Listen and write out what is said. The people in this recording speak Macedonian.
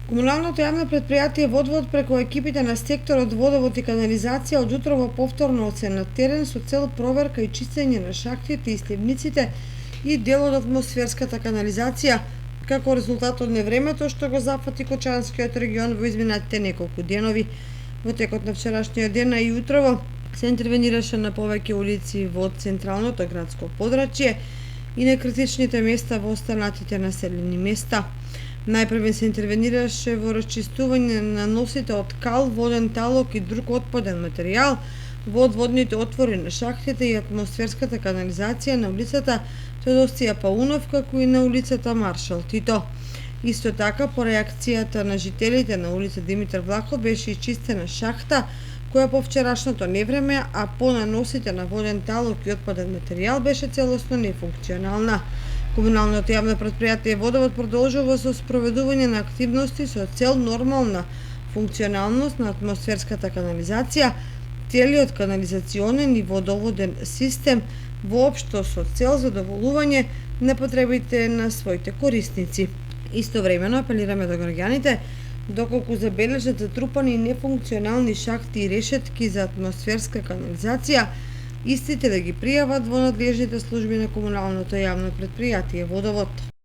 Комуналното јавно претпријатие Водовод преку екипите на секторот Водовод и канализација од утрово повторно оце на терен со цел проверка и чистење на шахтите и сливниците и дел од атмосферската канализација, како резултат од невремето што го зафати Кочанскиот регион во изминатите неколку денови. Во текот на вчерашниот ден и утрово се интервенираше на повеќе улици во централното градско подрачје и на критичните места во останатите населени места. Најпрвен се интервенираше во расчистување на носите од кал, воден талок и друг отпаден материјал во одводните отвори на шахтите и атмосферската канализација на улицата Теодосија Паунов, како и на улицата Маршал Тито. Исто така, по реакцијата на жителите на улица Димитар Влахов беше ичистена шахта, која по вчерашното невреме, а по наносите на воден талок и отпаден материјал беше целосно нефункционална. Комуналното јавно претпријатие Водовод продолжува со спроведување на активности со цел нормална функционалност на атмосферската канализација, целиот канализационен и водоводен систем, воопшто со цел задоволување на потребите на своите корисници. Истовремено апелираме до граѓаните, доколку забележат затрупани нефункционални шахти и решетки за атмосферска канализација, истите да ги пријават во надлежните служби на комуналното јавно претпријатие Водовод.